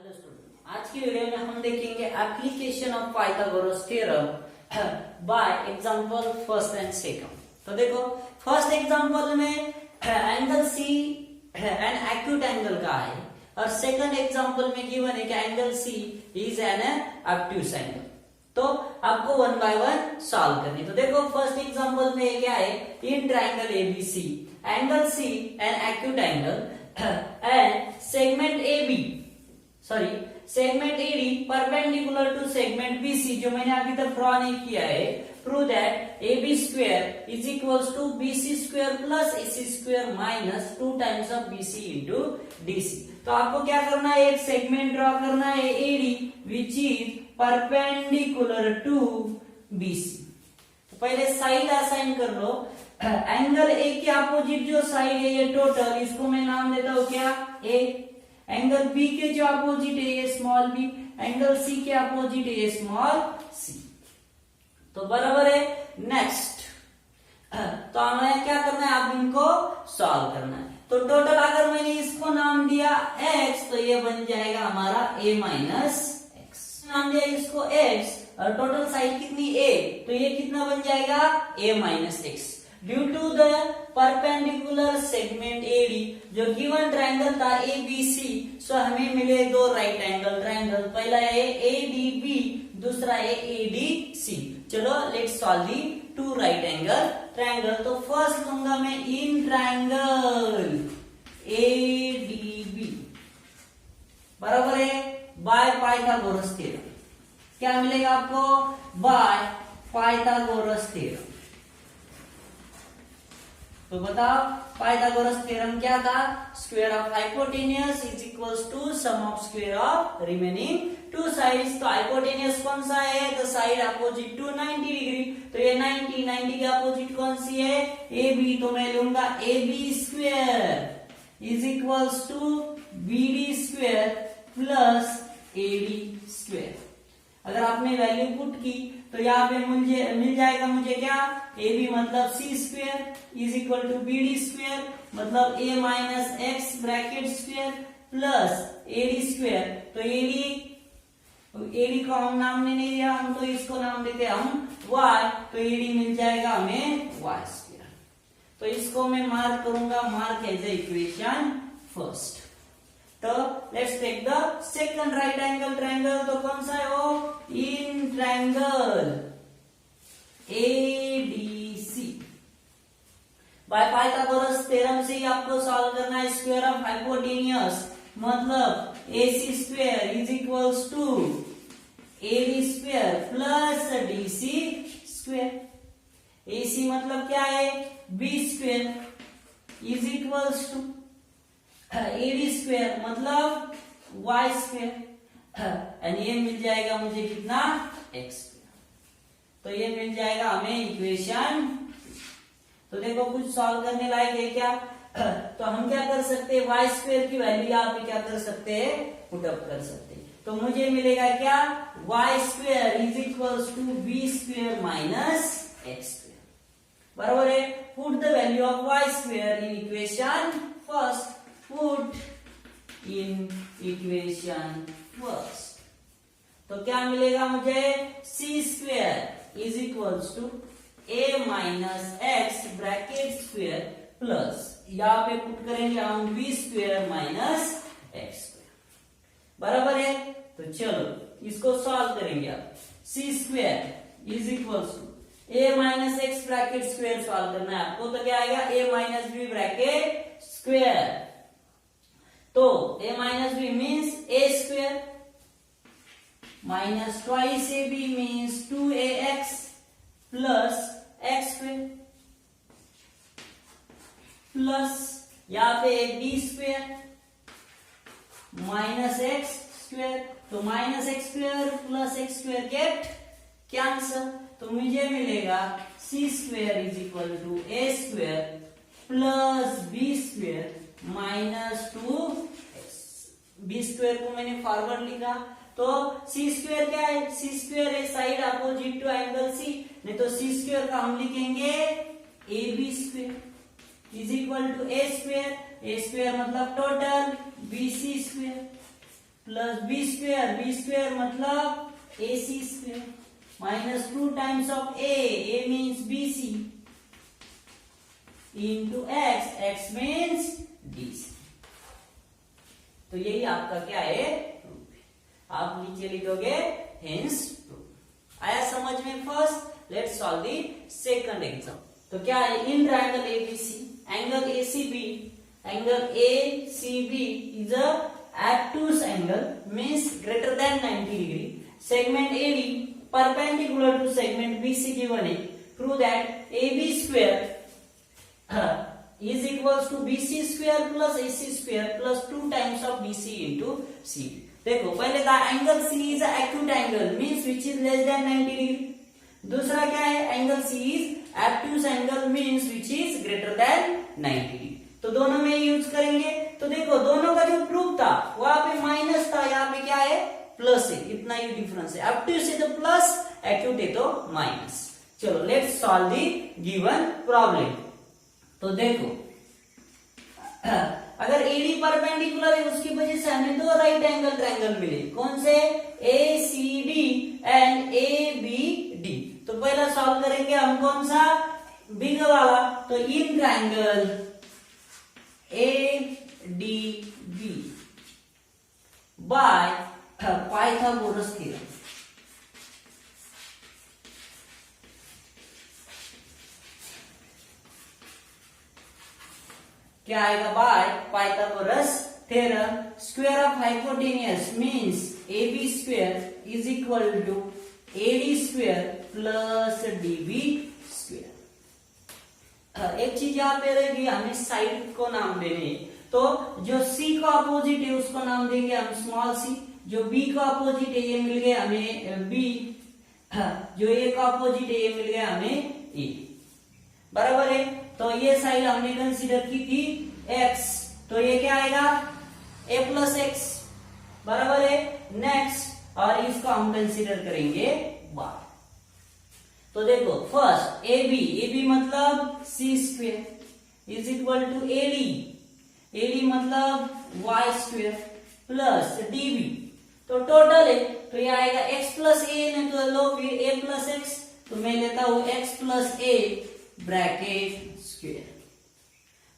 Hello student, आज की video में हम देखेंगे application of Pythagoras theorem by example first and second. तो देखो, फर्स्ट एग्जांपल में angle C an acute angle का है और सेकंड एग्जांपल में गिवन है कि angle C is an obtuse angle. तो आपको वन बाय वन सॉल्व करनी। तो देखो, फर्स्ट एग्जांपल में क्या है, in triangle ABC angle C an acute angle and segment AB segment AD perpendicular to segment BC, जो मैंने अभी तक ड्रॉ नहीं किया है। Prove that AB square is equals to BC square plus AC square minus 2 times of BC into DC। तो आपको क्या करना है, एक सेगमेंट ड्रॉ करना है AD which is perpendicular to BC। तो पहले साइड असाइन कर लो। एंगल ए के अपोजिट जो साइड है ये टोटल, इसको मैं नाम देता हूं क्या, A। एंगल बी के जो अपोजिट है ये स्मॉल बी, एंगल सी के अपोजिट है ये स्मॉल सी। तो बराबर है। नेक्स्ट, तो हमें क्या करना है, अब इनको सॉल्व करना है। तो टोटल अगर मैंने इसको नाम दिया x, तो ये बन जाएगा हमारा a माइनस एक्स। नाम दिया इसको x और टोटल साइड कितनी a, तो ये कितना बन जाएगा a minus x. Due to the perpendicular segment AD, जो गिवन ट्रायंगल था ABC, सो हमें मिले दो राइट एंगल ट्रायंगल। पहला है ADB, दूसरा है ADC। चलो let's solve the two right angle triangle. तो फर्स्ट लूंगा मैं इन ट्रायंगल ADB बराबर है बाय पाइथागोरस थ्योरम। क्या मिलेगा आपको, बाय पाइथागोरस थ्योरम। तो बताओ पाइथागोरस थ्योरम क्या था, square of hypotenuse is equals to sum of square of remaining two sides. तो हाइपोटेन्यूस कौन सा है, तो साइड अपोजिट टू 90 डिग्री। तो ये 90 के अपोजिट कौन सी है, AB। तो मैं लूंगा AB square is equals to BD square plus AD square. अगर आपने वैल्यू पुट की तो यहाँ पे मुझे मिल जाएगा मुझे क्या, AB मतलब C square is equal to BD square मतलब A minus x bracket square plus AD square. तो AD को हम नाम नहीं दिया, हम तो इसको नाम देते हैं हम Y। तो AD मिल जाएगा हमें Y स्क्वायर। तो इसको मैं मार्क करूंगा, mark as a equation first. तो let's take the second right angle triangle. तो कौन सा है वो, in triangle ADC by Pythagoras theorem से ही आपको सॉल्व करना है। स्क्वायर ऑफ हाइपोटेन्यूस मतलब AC square is equals to AD square plus DC square. AC मतलब क्या है, B square is equals to AD square मतलब Y स्क्वायर एंड ये मिल जाएगा मुझे कितना, x स्क्वायर। तो ये मिल जाएगा हमें इक्वेशन। तो देखो कुछ सॉल्व करने लायक है क्या, तो हम क्या कर सकते हैं, Y स्क्वायर की वैल्यू यहाँ पे क्या कर सकते हैं, पुट अप कर सकते हैं। तो मुझे मिलेगा क्या, Y square is equals to B square minus x square बराबर है। Put the value of Y square in equation first. Put in equation first। तो क्या मिलेगा मुझे, C square is equals to A minus x bracket square plus, यहाँ पे put करेंगे हम B square minus x square बराबर है। तो चलो इसको सॉल्व करेंगे आप। C square is equals to A minus x bracket square solve करना है आपको। तो क्या आएगा, A minus B bracket square. तो A minus B means A square minus twice AB means 2AX plus x square plus यहाँ पे B square minus x square. तो minus x square plus x square get cancel. तो मुझे मिलेगा C square is equal to A square plus B square minus 2x। B square को मैंने forward लिखा, तो C स्क्वायर क्या है, C स्क्वायर है side opposite to angle C, नहीं तो C स्क्वायर का हम लिखेंगे AB square is equal to A square. A square मतलब total BC square plus B square मतलब AC square minus 2 times of A means BC into x means DC। तो यही आपका क्या है, प्रूफ है। आप नीचे लिखोगे हेंस प्रूफ। आया समझ में first? Let's solve the second exam. तो क्या है, in triangle ABC angle ACB is a obtuse angle means greater than 90 degree. Segment AD perpendicular to segment BC given है. Prove that AB square is equals to BC square plus AC square plus 2 times of BC into CD. देखो पहले था angle C is a acute angle means which is less than 90 degree. दूसरा क्या है, angle C is obtuse angle means which is greater than 90 degree. तो दोनों में use करेंगे। तो देखो दोनों का जो प्रूफ था वहां पे माइनस था, यहाँ पे क्या है, प्लस है, इतना ही डिफरेंस है। obtuse है तो प्लस, acute है तो माइनस। चलो let's solve the given problem. तो देखो अगर AD परपेंडिकुलर है उसकी वजह से हमें दो राइट एंगल ट्रायंगल मिले। कौन से, ACD एंड ABD। तो पहला सॉल्व करेंगे हम कौन सा, बिग वाला। तो in triangle ADB by Pythagoras theorem. क्या आएगा, by Pythagoras theorem square of hypotenuse means AB square is equal to AD square plus DB square. एक चीज यहाँ पे रहेगी, हमें साइड को नाम देने। तो जो C का अपोजिट है उसको नाम देंगे हम स्मॉल c, जो B का अपोजिट है ये मिल गया हमें B, जो A का अपोजिट है ये मिल गया हमें A, बराबर है। तो ये साइड हमने कंसीडर की थी x, तो ये क्या आएगा, A प्लस x, बराबर है। नेक्स्ट और इसको हम कंसीडर करेंगे y। तो देखो फर्स्ट AB मतलब C square is equal to AD मतलब y स्क्वायर प्लस DB। तो टोटल है, तो ये आएगा x प्लस a, नहीं तो लो फिर a प्लस x, तो मैं लेता हूं x plus a bracket square.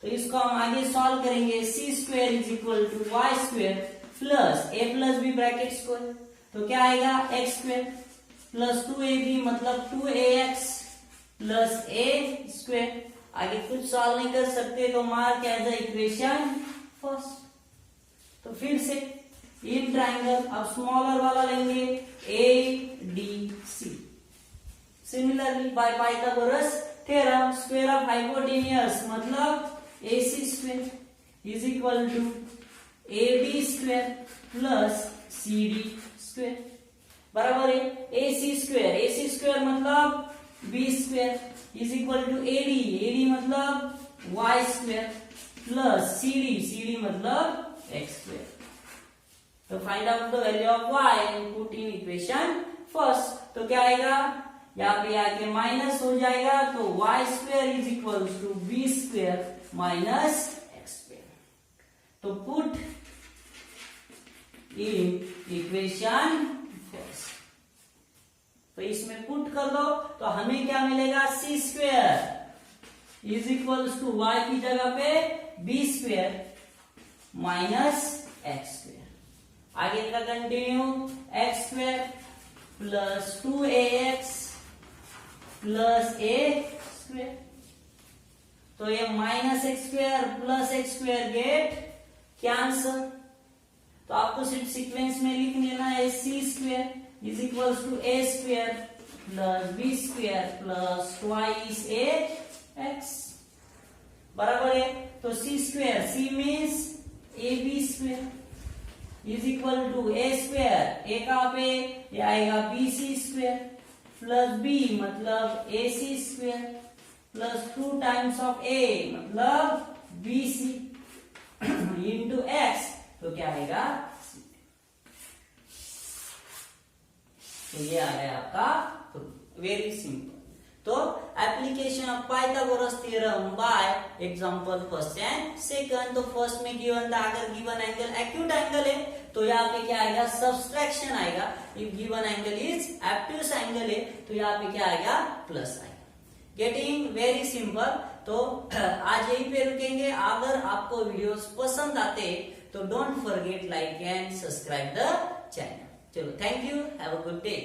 तो इसको हम आगे सॉल्व करेंगे। C square is equal to y square plus a plus b bracket square. तो क्या आएगा, x स्क्वायर प्लस 2ab मतलब 2ax प्लस a स्क्वायर। आगे कुछ सॉल्व नहीं कर सकते तो mark as a equation first. तो फिर से इन ट्रायंगल अब स्मॉलर वाला लेंगे ADC। Similarly by Pythagoras theorem square of hypotenuse मतलब AC square is equal to AB square plus CD square, बराबर है। AC स्क्वायर मतलब B square is equal to AD मतलब Y स्क्वायर प्लस CD मतलब X square. तो find out the value of Y and put in equation first. तो क्या आएगा, यहाँ पे आके माइनस हो जाएगा, तो Y square is equal to B square minus X square. तो पुट इन इक्वेशन फर्स्ट। तो इसमें पुट कर दो तो हमें क्या मिलेगा, C square is equal to Y की जगह पे B square minus X square. आगे का continue, x square plus 2ax plus a square. तो ये minus x square plus x square get cancel. तो आपको सिर्फ सीक्वेंस में लिख लेना है, C square is equal to a square plus b square plus twice ax, बराबर है। तो C square, C means ab square is equal to a square, a का पे ये आएगा bc स्क्वायर प्लस b मतलब ac square plus 2 times of a मतलब bc into x। तो क्या आएगा, तो ये आ गया आपका वेरी सिंपल। तो application of Pythagoras theorem by example first and second. तो फर्स्ट में गिवन था, अगर गिवन एंगल एक्यूट एंगल है तो यहाँ पे क्या आएगा, सब्सट्रैक्शन आएगा। If given angle is obtuse angle है तो यहाँ पे क्या आएगा, प्लस आएगा। Getting very simple. तो आज यहीं पे रुकेंगे। अगर आपको वीडियोस पसंद आते तो don't forget like and subscribe the channel. चलो, thank you, have a good day.